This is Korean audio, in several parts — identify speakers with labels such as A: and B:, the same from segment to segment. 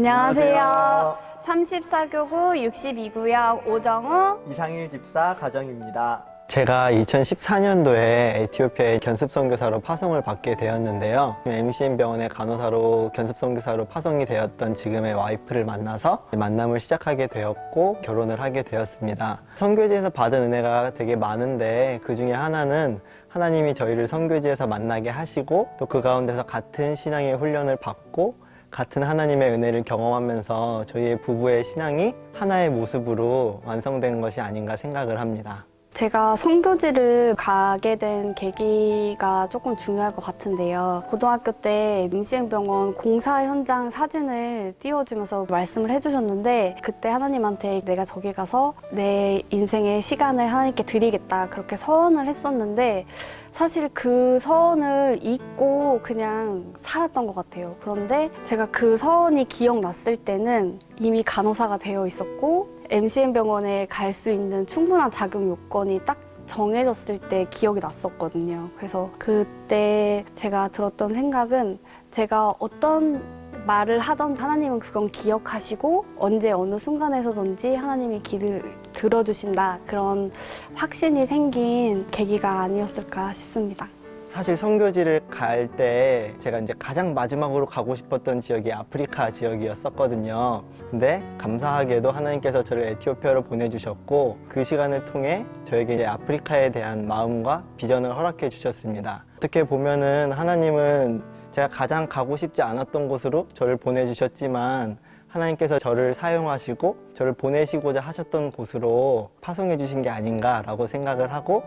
A: 안녕하세요. 34교구 62구역 오정우
B: 이상일 집사 가정입니다.
C: 제가 2014년도에 에티오피아에 견습선교사로 파송을 받게 되었는데요. MCM 병원의 간호사로 견습선교사로 파송이 되었던 지금의 와이프를 만나서 만남을 시작하게 되었고 결혼을 하게 되었습니다. 선교지에서 받은 은혜가 되게 많은데 그 중에 하나는 하나님이 저희를 선교지에서 만나게 하시고 또 그 가운데서 같은 신앙의 훈련을 받고 같은 하나님의 은혜를 경험하면서 저희의 부부의 신앙이 하나의 모습으로 완성된 것이 아닌가 생각을 합니다.
A: 제가 선교지를 가게 된 계기가 조금 중요할 것 같은데요. 고등학교 때 MCM병원 공사 현장 사진을 띄워주면서 말씀을 해주셨는데 그때 하나님한테 내가 저기 가서 내 인생의 시간을 하나님께 드리겠다 그렇게 서원을 했었는데 사실 그 서원을 잊고 그냥 살았던 것 같아요. 그런데 제가 그 서원이 기억났을 때는 이미 간호사가 되어 있었고 MCM병원에 갈 수 있는 충분한 자격 요건이 딱 정해졌을 때 기억이 났었거든요. 그래서 그때 제가 들었던 생각은 제가 어떤 말을 하던 하나님은 그건 기억하시고 언제 어느 순간에서든지 하나님이 길을 들어주신다 그런 확신이 생긴 계기가 아니었을까 싶습니다.
C: 사실 선교지를 갈 때 제가 이제 가장 마지막으로 가고 싶었던 지역이 아프리카 지역이었었거든요. 근데 감사하게도 하나님께서 저를 에티오피아로 보내주셨고 그 시간을 통해 저에게 이제 아프리카에 대한 마음과 비전을 허락해 주셨습니다. 어떻게 보면은 하나님은 제가 가장 가고 싶지 않았던 곳으로 저를 보내주셨지만 하나님께서 저를 사용하시고 저를 보내시고자 하셨던 곳으로 파송해 주신 게 아닌가라고 생각을 하고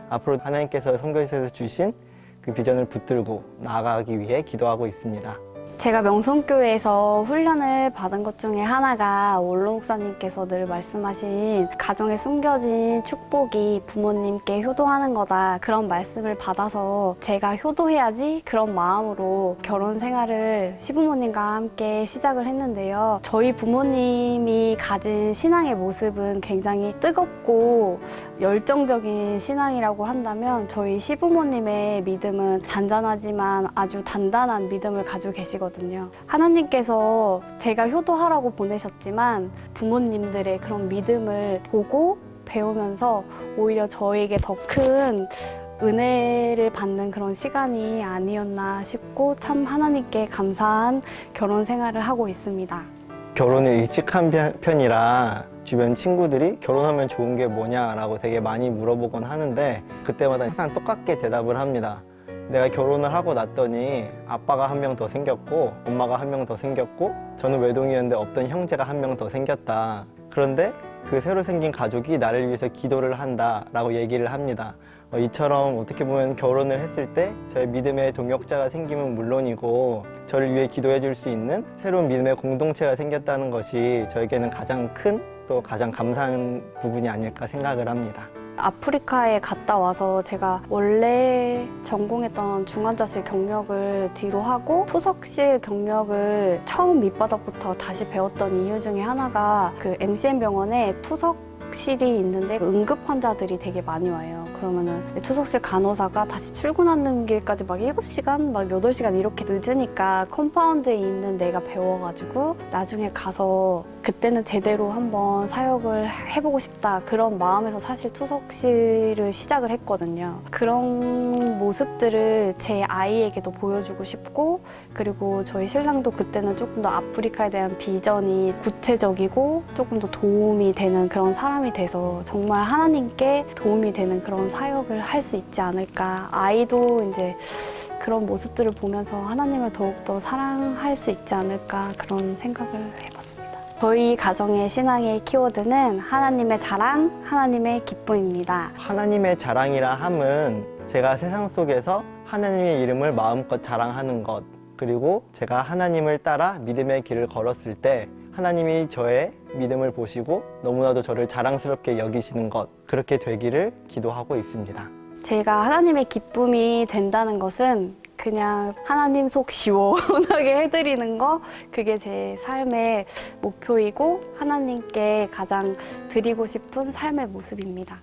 C: 앞으로 하나님께서 선교지에서 주신 그 비전을 붙들고 나아가기 위해 기도하고 있습니다.
A: 제가 명성교회에서 훈련을 받은 것 중에 하나가 원로 목사님께서 늘 말씀하신 가정에 숨겨진 축복이 부모님께 효도하는 거다 그런 말씀을 받아서 제가 효도해야지 그런 마음으로 결혼 생활을 시부모님과 함께 시작을 했는데요. 저희 부모님이 가진 신앙의 모습은 굉장히 뜨겁고 열정적인 신앙이라고 한다면 저희 시부모님의 믿음은 잔잔하지만 아주 단단한 믿음을 가지고 계시거든요. 하나님께서 제가 효도하라고 보내셨지만 부모님들의 그런 믿음을 보고 배우면서 오히려 저에게 더 큰 은혜를 받는 그런 시간이 아니었나 싶고 참 하나님께 감사한 결혼 생활을 하고 있습니다.
C: 결혼을 일찍 한 편이라 주변 친구들이 결혼하면 좋은 게 뭐냐라고 되게 많이 물어보곤 하는데 그때마다 항상 똑같게 대답을 합니다. 내가 결혼을 하고 났더니 아빠가 한 명 더 생겼고 엄마가 한 명 더 생겼고 저는 외동이었는데 없던 형제가 한 명 더 생겼다. 그런데 그 새로 생긴 가족이 나를 위해서 기도를 한다라고 얘기를 합니다. 이처럼 어떻게 보면 결혼을 했을 때 저의 믿음의 동역자가 생기면 물론이고 저를 위해 기도해 줄 수 있는 새로운 믿음의 공동체가 생겼다는 것이 저에게는 가장 큰 또 가장 감사한 부분이 아닐까 생각을 합니다.
A: 아프리카에 갔다 와서 제가 원래 전공했던 중환자실 경력을 뒤로 하고 투석실 경력을 처음 밑바닥부터 다시 배웠던 이유 중에 하나가 그 MCM병원에 투석실이 있는데 응급 환자들이 되게 많이 와요. 그러면은 투석실 간호사가 다시 출근하는 길까지 막 7시간, 막 8시간 이렇게 늦으니까 컴파운드에 있는 내가 배워가지고 나중에 가서 그때는 제대로 한번 사역을 해보고 싶다 그런 마음에서 사실 투석실을 시작을 했거든요. 그런 모습들을 제 아이에게도 보여주고 싶고 그리고 저희 신랑도 그때는 조금 더 아프리카에 대한 비전이 구체적이고 조금 더 도움이 되는 그런 사람이 돼서 정말 하나님께 도움이 되는 그런 사역을 할 수 있지 않을까. 아이도 이제 그런 모습들을 보면서 하나님을 더욱더 사랑할 수 있지 않을까 그런 생각을 해봤습니다. 저희 가정의 신앙의 키워드는 하나님의 자랑, 하나님의 기쁨입니다.
C: 하나님의 자랑이라 함은 제가 세상 속에서 하나님의 이름을 마음껏 자랑하는 것 그리고 제가 하나님을 따라 믿음의 길을 걸었을 때 하나님이 저의 믿음을 보시고 너무나도 저를 자랑스럽게 여기시는 것 그렇게 되기를 기도하고 있습니다.
A: 제가 하나님의 기쁨이 된다는 것은 그냥 하나님 속 시원하게 해드리는 거 그게 제 삶의 목표이고 하나님께 가장 드리고 싶은 삶의 모습입니다.